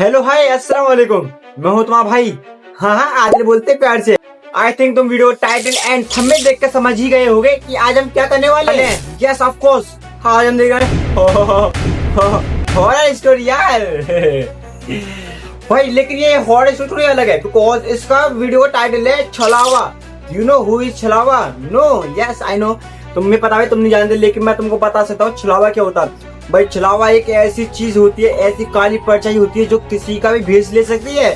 Hello hi अस्सलाम वालेकुम। मैं हूँ तुम्हारा भाई। हाँ आदिल बोलते प्यार से। आई थिंक तुम वीडियो टाइटल एंड थंबनेल देख कर समझ ही गए होगे कि आज हम क्या करने वाले हैं। यस ऑफ कोर्स, हाँ आज हम देख रहे हैं हॉरर स्टोरी यार। भाई लेकिन ये हॉरर स्टोरी अलग है बिकॉज इसका वीडियो टाइटल है छलावा। यू नो हु इज छलावा? No, yes I know. तुम्हें पता है, तुम नहीं जानते, लेकिन मैं तुमको बता सकता हूँ छलावा क्या होता है। भाई छलावा एक ऐसी चीज होती है, ऐसी काली परछाई होती है जो किसी का भी भेष ले सकती है,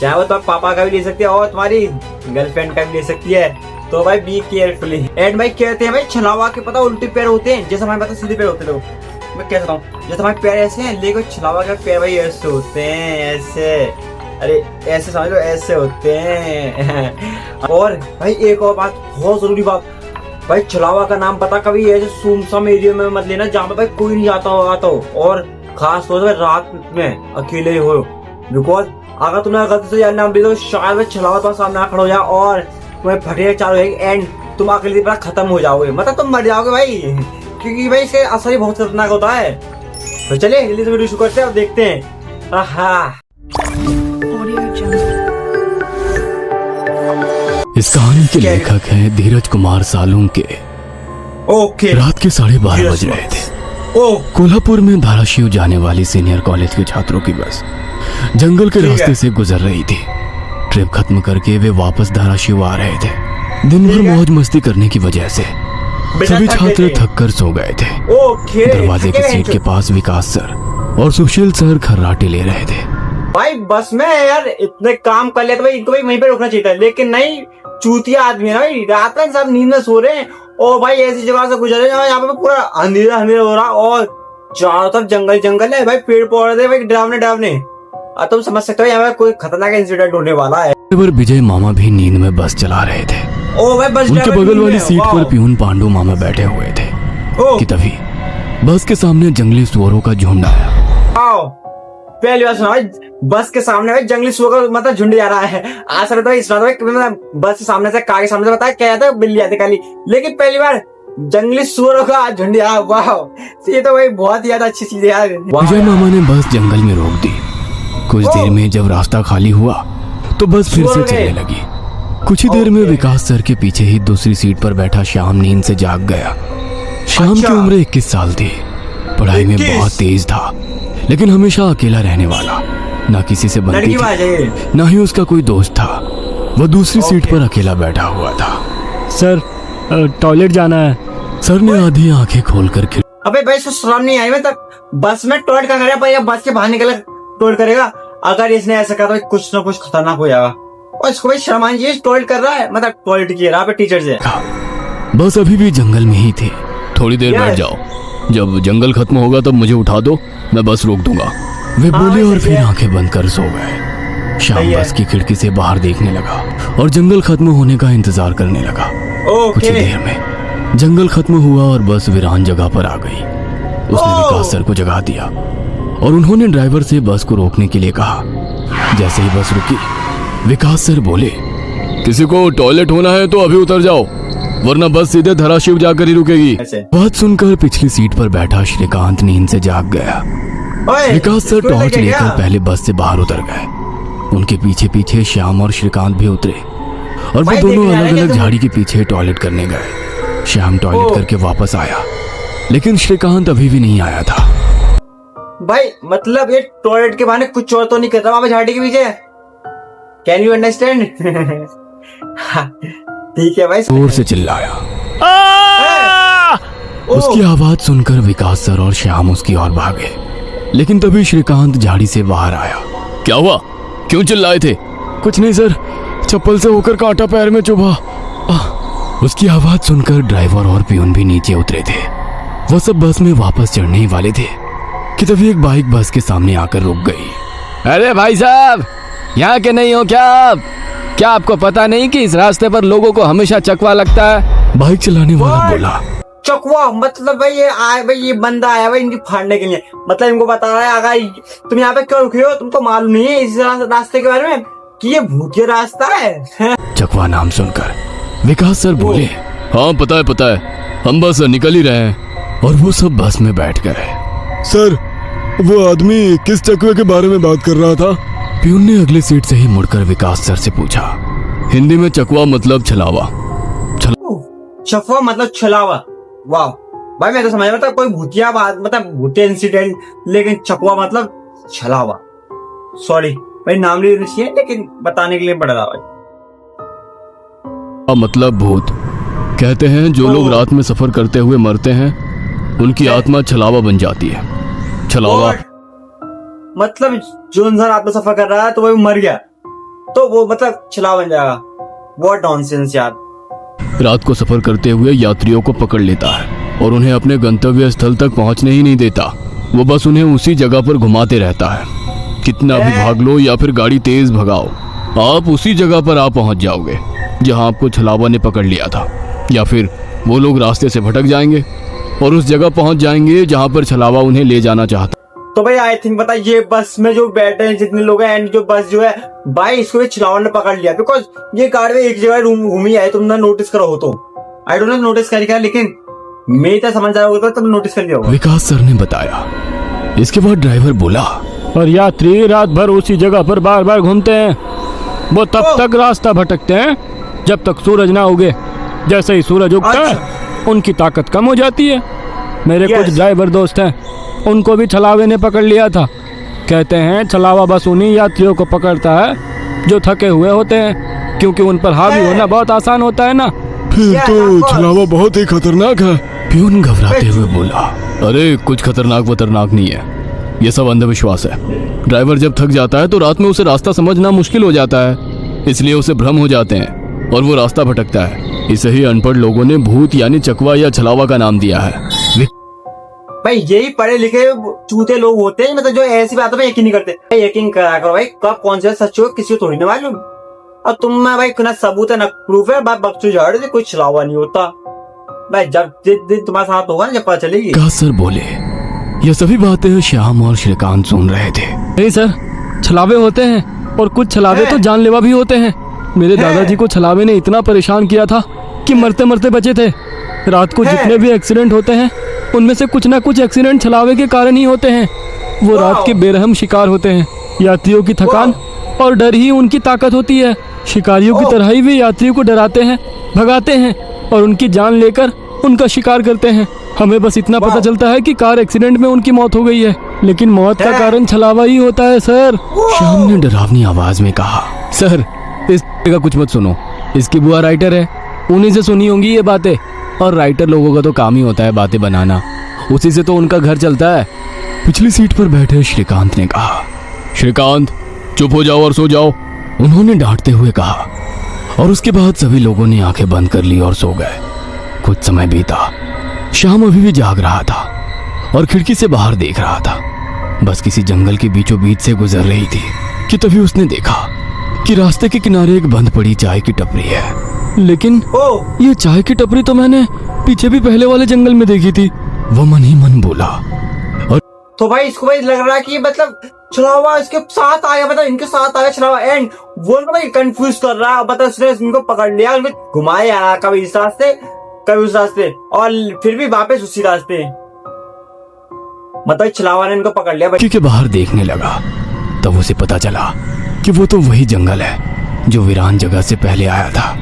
चाहे वो तुम्हारे पापा का भी ले सकती है और तुम्हारी गर्लफ्रेंड का भी ले सकती है। तो भाई बी केयरफुली। एंड भाई कहते हैं भाई छलावा के पता उल्टे पैर होते हैं, जैसे हमारे पता सीधे पैर होते हैं। मैं कह सकता हूँ जैसे हमारे पैर ऐसे हैं, लेकिन छलावा के पैर भाई ऐसे होते हैं, ऐसे, अरे ऐसे समझ लो, ऐसे होते हैं। और भाई एक और बात, बहुत जरूरी बात, भाई छलावा का नाम पता कभी ऐसे सुमसम एरिया में मत लेना जहाँ पे भाई कोई नहीं आता हो। और खास तौर से रात में अकेले हो, बिकॉज अगर तुमने गलती से नाम दे दो शायद भाई छलावा तुम्हारे सामने खड़ा हो जाए और तुम्हें फटे चालू है एंड तुम अकेले पूरा खत्म हो जाओगे, मतलब तुम मर जाओगे भाई, क्योंकि भाई इसके असर ही बहुत खतरनाक होता है। तो चलिए जल्दी से वीडियो शुरू करते हैं और देखते हैं। इस कहानी के लेखक हैं धीरज कुमार सालुंके। ओके। रात के 12:30 बज रहे थे। कोल्हापुर में धाराशिव जाने वाली सीनियर कॉलेज के छात्रों की बस जंगल के रास्ते से गुजर रही थी। ट्रिप खत्म करके वे वापस धाराशिव आ रहे थे। दिन भर मौज मस्ती करने की वजह से सभी छात्र थक कर सो गए थे। दरवाजे की सीट के पास विकास सर और सुशील सर खर्राटे ले रहे थे। भाई बस में यार इतने काम कर लिया तो भाई इनको भाई वहीं पे रुकना चाहिए था, लेकिन नहीं, चूतिया आदमी है भाई, रात में सब नींद में सो रहे हैं और भाई ऐसी जगह से गुजर रहे हैं यहाँ पे पूरा अंधेरा अंधेरा हो रहा और चारों तरफ जंगल जंगल है भाई, पेड़ पौधे भाई डरावने। अब तुम समझ सकते हो यहाँ पे कोई खतरनाक इंसिडेंट होने वाला है। विजय मामा भी नींद में बस चला रहे थे। ओ भाई बस उनके बगल वाली सीट पर प्यून पांडु मामा बैठे हुए थे कि तभी बस के सामने जंगली सुअरों का झुंड आया। पहली बार सुना भाई बस के सामने भाई जंगली सुअर का मतलब झुंड जा रहा है। आशा रहता है बस के सामने से कार के सामने से बताया क्या था, बिल्ली आती काली, लेकिन पहली बार जंगली सुअरों का झुंड आया। वाह, ये तो भाई बहुत ही ज्यादा अच्छी चीज है यार। विजय मामा ने बस जंगल में रोक दी। कुछ देर में जब रास्ता खाली हुआ तो बस फिर से चलने लगी। कुछ ही देर में विकास सर के पीछे ही दूसरी सीट पर बैठा श्याम नींद से जाग गया। श्याम की उम्र 21 साल थी। पढ़ाई में बहुत तेज था, लेकिन हमेशा अकेला रहने वाला, ना किसी से बनती थी, ना ही उसका कोई दोस्त था। वह दूसरी सीट पर अकेला बैठा हुआ था। सर टॉयलेट जाना है। सर ने आधी आंखें खोलकर अबे भाई इसको शर्म नहीं आई? मतलब बस में टॉयलेट का करेगा, पर बस के बाहर निकल टॉयलेट करेगा। अगर इसने ऐसा कहा तो कुछ ना कुछ खतरनाक हो जाएगा। और इसको भाई शर्म आनी चाहिए, टॉयलेट कर रहा है, मतलब टॉयलेट की रहा पे टीचर से। बस अभी भी जंगल में ही थी। थोड़ी देर बैठ जाओ, जब जंगल खत्म होगा तब मुझे उठा दो, मैं बस रोक दूंगा। वे बोले और फिर आंखें बंद कर सो गए। शाम बस की खिड़की से बाहर देखने लगा और जंगल खत्म होने का इंतजार करने लगा। कुछ देर में जंगल खत्म हुआ और बस वीरान जगह पर आ गई। उसने विकास सर को जगा दिया और उन्होंने ड्राइवर से बस को रोकने के लिए कहा। जैसे ही बस रुकी, विकास सर बोले, किसी को टॉयलेट होना है तो अभी उतर जाओ, वरना बस सीधे धाराशिव जाकर ही रुकेगी। बात सुनकर पिछली सीट पर बैठा श्रीकांत नींद से जाग गया। विकास सर टॉर्च लेकर पहले बस से बाहर उतर गए। उनके पीछे पीछे श्याम और श्रीकांत भी उतरे और वो दोनों अलग अलग झाड़ी के पीछे टॉयलेट करने गए। श्याम टॉयलेट करके वापस आया, लेकिन श्रीकांत अभी भी नहीं आया था। भाई मतलब ये टॉयलेट के बहाने कुछ और तो नहीं करता वहां पे झाड़ी के पीछे? Can you understand? ठीक है भाई। जोर से चिल्लाया। उसकी आवाज सुनकर विकास सर और श्याम उसकी ओर भागे, लेकिन तभी श्रीकांत झाड़ी से बाहर आया। क्या हुआ, क्यों चिल्लाए थे? कुछ नहीं सर, चप्पल से होकर कांटा पैर में चुभा। उसकी आवाज सुनकर ड्राइवर और पियून भी नीचे उतरे थे। वो सब बस में वापस चढ़ने ही वाले थे कि तभी एक बाइक बस के सामने आकर रुक गई। अरे भाई साहब, यहाँ के नहीं हो क्या आप? क्या आपको पता नहीं कि इस रास्ते पर लोगों को हमेशा चकवा लगता है? बाइक चलाने वाला बोला। चकवा मतलब भाई ये बंदा आया भाई इनकी फाड़ने के लिए, मतलब इनको बता रहा है अगर तुम यहाँ पे क्यों रुके हो, तुमको मालूम नहीं है इस रास्ते के बारे में कि ये भूतिया रास्ता है। चकवा नाम सुनकर विकास सर बोले, हाँ पता है, हम बस निकल ही रहे हैं। और वो सब बस में बैठ गए। सर वो आदमी किस चकवे के बारे में बात कर रहा था? प्यून ने अगले सीट से ही मुड़कर विकास सर से पूछा। हिंदी में चकवा मतलब छलावा। चकवा मतलब छलावा। वाह भाई, मैं तो समझ रहा था कोई भूतिया बात, मतलब भूतिया इंसिडेंट, लेकिन चकवा मतलब छलावा। सॉरी भाई, नाम नहीं चाहिए लेकिन बताने के लिए पड़ रहा भाई। मतलब भूत। कहते हैं जो लोग रात में सफर करते हुए मरते हैं उनकी आत्मा छलावा बन जाती है। छलावा मतलब जो इंसान रात में सफर कर रहा है तो वो मर गया तो वो मतलब छलावा बन जाएगा। व्हाट नॉनसेंस यार। रात को सफर करते हुए यात्रियों को पकड़ लेता है और उन्हें अपने गंतव्य स्थल तक पहुंचने ही नहीं देता। वो बस उन्हें उसी जगह पर घुमाते रहता है। कितना भी भाग लो या फिर गाड़ी तेज भगाओ, आप उसी जगह पर आ पहुंच जाओगे जहां आपको छलावा ने पकड़ लिया था। या फिर वो लोग रास्ते से भटक जाएंगे और उस जगह पहुंच जाएंगे जहां पर छलावा उन्हें ले जाना चाहता। तो भाई आई थिंक पता ये बस में जो बैठे हैं जितने लोग हैं एंड जो बस जो है भाई इसको भी छलावा ने पकड़ लिया, बिकॉज ये गाड़ी में एक जगह रूम घूमी है। तुमने नोटिस करो हो तो आई डोंट नो नोटिस कर क्या, लेकिन मैं तो समझ रहा होगा तुम नोटिस कर लिया होगा। विकास सर ने बताया। इसके बाद ड्राइवर बोला, और यात्री रात भर उसी जगह पर बार बार घूमते हैं। वो तब तक रास्ता भटकते हैं जब तक सूरज ना उगे। जैसे ही सूरज उगता है उनकी ताकत कम हो जाती है। मेरे कुछ ड्राइवर दोस्त हैं, उनको भी छलावे ने पकड़ लिया था। कहते हैं छलावा बस उन्हीं यात्रियों को पकड़ता है जो थके हुए होते हैं, क्योंकि उन पर हावी होना बहुत आसान होता है ना। फिर तो छलावा बहुत ही खतरनाक है। प्यून घबराते हुए बोला, अरे कुछ खतरनाक वतरनाक नहीं है, ये सब अंधविश्वास है। ड्राइवर जब थक जाता है तो रात में उसे रास्ता समझना मुश्किल हो जाता है, इसलिए उसे भ्रम हो जाते हैं और वो रास्ता भटकता है। इसे ही अनपढ़ लोगों ने भूत यानी चकवा या छलावा का नाम दिया है। भाई यही पढ़े लिखे चूते लोग होते हैं, मतलब जो ऐसी बातों पे यकीन नहीं करते। भाई यकीन करा करो भाई, कब कौन सा सच हो किसी को थोड़ी ना मालूम। अब तुम में भाई ना सबूत है ना प्रूफ है, बात बक्सू झाड़ दे, कोई छलावा नहीं होता भाई। जब जिस दिन तुम्हारे साथ होगा ना जब पता चलेगी। विकास सर बोले। ये सभी बातें श्याम और श्रीकांत सुन रहे थे। नहीं सर, छलावे होते हैं और कुछ छलावे तो जानलेवा भी होते हैं। मेरे दादाजी को छलावे ने इतना परेशान किया था कि मरते मरते बचे थे। रात को जितने भी एक्सीडेंट होते हैं उनमें से कुछ ना कुछ एक्सीडेंट छलावे के कारण ही होते हैं। वो रात के बेरहम शिकार होते हैं। यात्रियों की थकान और डर ही उनकी ताकत होती है। शिकारियों की तरह ही वे यात्रियों को डराते हैं, भगाते हैं और उनकी जान लेकर उनका शिकार करते हैं। हमें बस इतना पता चलता है कि कार एक्सीडेंट में उनकी मौत हो गई है, लेकिन मौत का कारण छलावा ही होता है सर। श्याम ने डरावनी आवाज में कहा, सर इस का कुछ मत सुनो, इसकी बुआ राइटर है, उन्हीं से सुनी होंगी ये बातें। और राइटर लोगों का तो काम ही होता है बातें बनाना, उसी से तो उनका घर चलता है। पिछली सीट पर बैठे श्रीकांत ने कहा, श्रीकांत चुप हो जाओ और सो जाओ, उन्होंने डांटते हुए कहा। और उसके बाद सभी लोगों ने आंखें बंद कर ली और सो गए। कुछ समय बीता। श्याम अभी भी जाग रहा था और खिड़की से बाहर देख रहा था। बस किसी जंगल के बीचों बीच से गुजर रही थी कि तभी उसने देखा कि रास्ते के किनारे एक बंद पड़ी चाय की टपरी है। लेकिन ये चाय की टपरी तो मैंने पीछे भी पहले वाले जंगल में देखी थी, वो मन ही मन बोला। और तो भाई इसको भाई लग रहा है कि मतलब छलावा इसके साथ आया, मतलब इनके साथ आया छलावा। एंड वो भाई कंफ्यूज कर रहा है, मतलब उसने इनको पकड़ लिया, उनको घुमाया कभी इस रास्ते कभी उस रास्ते और फिर भी वापस उसी रास्ते। मतलब छलावा ने इनको पकड़ लिया। खिड़की के बाहर देखने लगा तब उसे पता चला कि वो तो वही जंगल है जो वीरान जगह से पहले आया था।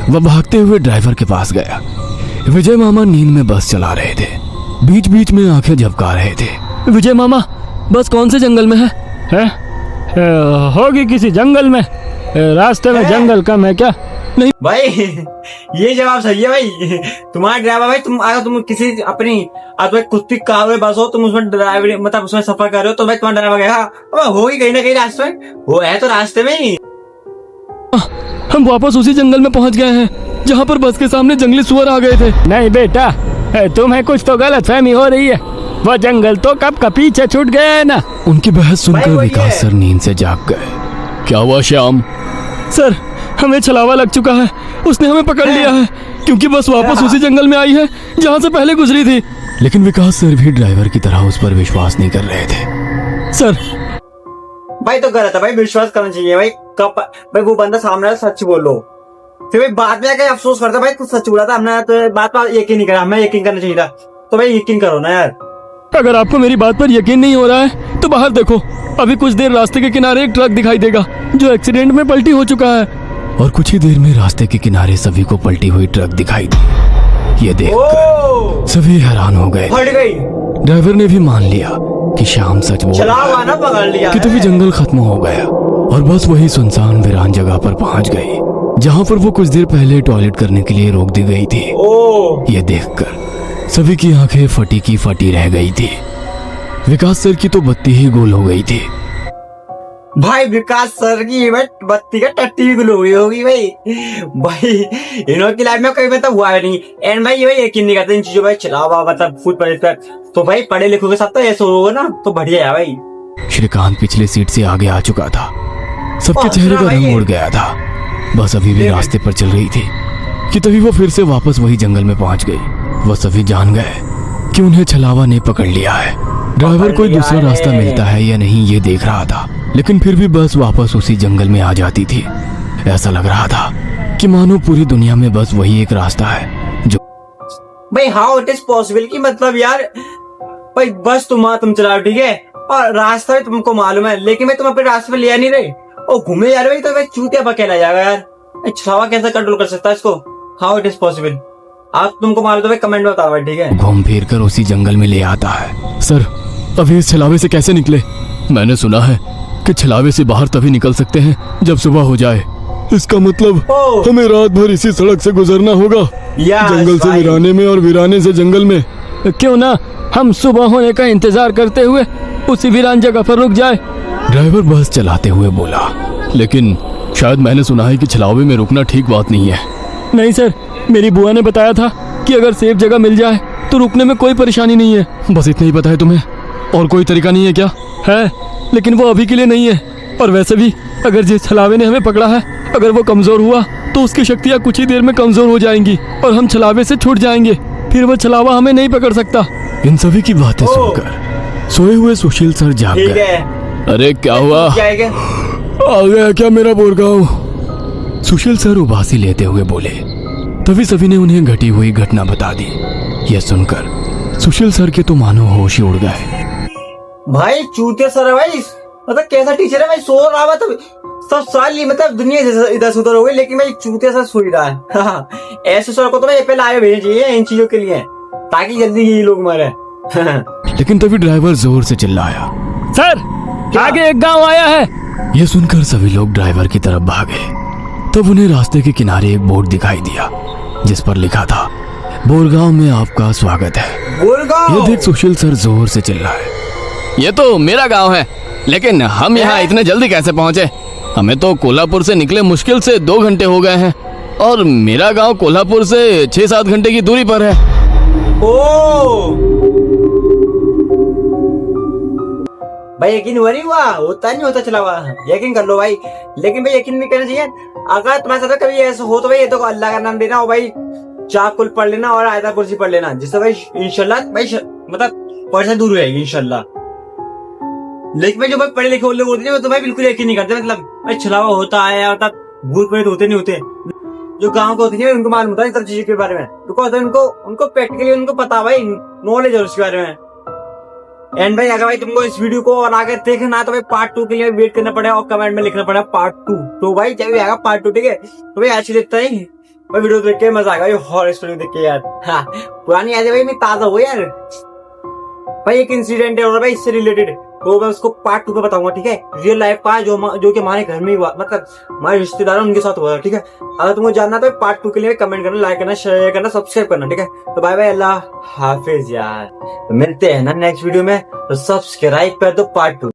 वह भागते हुए ड्राइवर के पास गया। विजय मामा नींद में बस चला रहे थे, बीच बीच में आंखें झपका रहे थे। विजय मामा, बस कौन से जंगल में है? होगी किसी जंगल में। रास्ते में जंगल कम है क्या? नहीं भाई ये जवाब सही है भाई। तुम्हारा ड्राइवर भाई, तुम अगर तुम किसी अपनी खुद की कार में बस हो, तुम उसमें ड्राइवर मतलब उसमें सफर कर रहे हो, तो भाई तुम्हारा ड्राइवर कहेगा होगी कहीं ना कहीं रास्ते में, वो है तो रास्ते में ही। हम वापस उसी जंगल में पहुंच गए हैं जहां पर बस के सामने जंगली सुअर आ गए थे। नहीं बेटा, तुम्हें कुछ तो गलतफहमी हो रही है। वो जंगल तो कब का पीछे छूट गया है ना। उनकी बहस सुनकर विकास सर नींद से जाग गए। क्या हुआ श्याम? सर हमें छलावा लग चुका है, उसने हमें पकड़ लिया है, क्योंकि बस वापस उसी जंगल में आई है जहाँ से पहले गुजरी थी। लेकिन विकास सर भी ड्राइवर की तरह उस पर विश्वास नहीं कर रहे थे। सर भाई तो गलत है भाई, विश्वास करना चाहिए भाई। कब भाई वो बंदा सामने सच बोलो, फिर भाई बाद में आके अफसोस करता भाई तू सच बोला था, हमने तो बात पर यकीन नहीं करा, हमें यकीन करना चाहिए था। तो भाई यकीन करो ना यार। अगर आपको मेरी बात पर यकीन नहीं हो रहा है तो बाहर देखो, अभी कुछ देर रास्ते के किनारे एक ट्रक दिखाई देगा जो एक्सीडेंट में पलटी हो चुका है। और कुछ ही देर में रास्ते के किनारे सभी को पलटी हुई ट्रक दिखाई दी। ये देखकर सभी हैरान हो गए। फट गई। ड्राइवर ने भी मान लिया कि श्याम सच बोल रहा छलावा ना पकड़ लिया कि तभी जंगल खत्म हो गया और बस वही सुनसान वीरान जगह पर पहुंच गई जहां पर वो कुछ देर पहले टॉयलेट करने के लिए रोक दी गई थी। ओ ये देखकर सभी की आंखें फटी की फटी रह गई थी। विकास सर की तो बत्ती ही गोल हो गई थी। भाई विकास सर की बत्ती का टट्टी भी गुल हो गई होगी भाई। भाई इनकी लाइफ में कभी मतलब हुआ है नहीं। एंड भाई ये भाई यकीन नहीं करते इन चीजों पर। छलावा मतलब फूड पड़े तो भाई पढ़े लिखों के साथ तो ऐसा होगा ना तो बढ़िया है भाई। श्रीकांत पिछले सीट से आगे आ चुका था। सबके चेहरे का रंग उड़ गया था। बस अभी भी रास्ते पर चल रही थी कि तभी वो फिर से वापस वही जंगल में पहुंच गई। वो सभी जान गए कि उन्हें छलावा ने पकड़ लिया है। ड्राइवर कोई दूसरा रास्ता मिलता है या नहीं ये देख रहा था, लेकिन फिर भी बस वापस उसी जंगल में आ जाती थी। ऐसा लग रहा था कि मानो पूरी दुनिया में बस वही एक रास्ता है जो भाई हाउ इट इज पॉसिबल कि मतलब यार भाई बस तुम चलाओ ठीक है और रास्ता भी तुमको मालूम है, लेकिन मैं तुम अपने रास्ते पे लिया नहीं रही और घूमे जा रहे तो भाई चूतिया पकेला जाएगा यार। छलावा कैसे कंट्रोल कर सकता है इसको? How it is possible? आप तुमको मालूम तो भाई कमेंट में बताओ भाई ठीक है। घूम फिर कर उसी जंगल में ले आता है। सर अभी इस छलावे से कैसे निकले? मैंने सुना है कि छलावे से बाहर तभी निकल सकते हैं जब सुबह हो जाए। इसका मतलब ओह। हमें रात भर इसी सड़क से गुजरना होगा, Yes, जंगल से भाई। वीराने में और वीराने से जंगल में। क्यों ना हम सुबह होने का इंतजार करते हुए उसी वीरान जगह पर रुक जाए। ड्राइवर बस चलाते हुए बोला। लेकिन शायद मैंने सुना है कि छलावे में रुकना ठीक बात नहीं है। नहीं सर, मेरी बुआ ने बताया था कि अगर सेफ जगह मिल जाए तो रुकने में कोई परेशानी नहीं है। बस इतना ही पता है तुम्हें? और कोई तरीका नहीं है क्या? है, लेकिन वो अभी के लिए नहीं है। और वैसे भी अगर जिस छलावे ने हमें पकड़ा है अगर वो कमजोर हुआ तो उसकी शक्तियाँ कुछ ही देर में कमजोर हो जाएंगी और हम छलावे से छूट जाएंगे। फिर वो छलावा हमें नहीं पकड़ सकता। इन सभी की बातें सुनकर सोए हुए सुशील सर जाग ठीक गए। है अरे क्या हुआ? क्या है क्या? आ गया क्या मेरा बोरगांव? सुशील सर उबासी लेते हुए बोले। तभी सभी ने उन्हें घटी हुई घटना बता दी। यह सुनकर सुशील सर के तो मानो होश ही उड़ गए। भाई चूतिया सर है भाई, मतलब कैसा टीचर है भाई? सो रहा है तो सब साल ही मतलब दुनिया इधर से उधर हो गई, लेकिन भाई चूतिया सर सो ही रहा है। हाँ, ऐसे सर को तो भाई पहले आगे भेजना चाहिए इन चीजों के लिए ताकि जल्दी ये लोग मरे। लेकिन तभी ड्राइवर जोर से चिल्लाया। सर आगे एक गांव आया है। यह सुनकर सभी लोग ड्राइवर की तरफ भागे। तब उन्हें रास्ते के किनारे एक बोर्ड दिखाई दिया जिस पर लिखा था, बोरगांव में आपका स्वागत है। बोरगांव। यह देख सुशील सर जोर से चिल्लाए। ये तो मेरा गांव है, लेकिन हम यहाँ इतने जल्दी कैसे पहुँचे? हमें तो कोल्हापुर से निकले मुश्किल से 2 घंटे हो गए हैं और मेरा गांव कोल्हापुर से 6-7 घंटे की दूरी पर है। ओ भाई यकीन हुआ नहीं हुआ? होता नहीं होता चला हुआ, यकीन कर लो भाई। लेकिन भाई यकीन नहीं करना चाहिए। अगर तुम्हारे साथ कभी ऐसा हो तो भाई ये तो अल्लाह का नाम देना और भाई चाकुल पढ़ लेना और आयता कुर्सी पढ़ लेना, जिससे भाई इंशाल्लाह भाई मतलब परेशानी दूर रहेगी इंशाल्लाह। लेकिन भाई जो भाई पढ़े लिखे लोग होते हैं वो तो भाई बिल्कुल यकीन नहीं करते। मतलब भाई छलावा होता है या मतलब भूत प्रेत होते नहीं होते। जो गाँव के होते हैं उनको मालूम होता है सब चीजों के बारे में, बिकॉज उनको प्रैक्टिकली उनको पता भाई, नॉलेज है उसके बारे में। एंड भाई अगर भाई तुमको इस वीडियो को और आगे देखना है तो भाई पार्ट 2 के लिए वेट करना पड़ेगा और कमेंट में लिखना पड़ेगा पार्ट 2। तो भाई जब भी आएगा पार्ट 2 ठीक है, तो भाई अच्छी देखता है भाई वीडियो देख के मजा आएगा। हॉरर स्टोरी देख के यार। हाँ पुरानी यादें भाई मैं ताजा हो यार। भाई एक इंसिडेंट है और भाई इससे रिलेटेड तो मैं उसको पार्ट 2 में बताऊंगा ठीक है। रियल लाइफ का जो कि हमारे घर में ही हुआ, मतलब हमारे रिश्तेदार उनके साथ हुआ ठीक है। अगर तुमको जानना तो पार्ट 2 के लिए कमेंट करना, लाइक करना, शेयर करना, सब्सक्राइब करना ठीक है। तो बाय बाय, अल्लाह हाफिज यार। तो मिलते हैं ना नेक्स्ट वीडियो में, तो सब्सक्राइब कर दो पार्ट 2।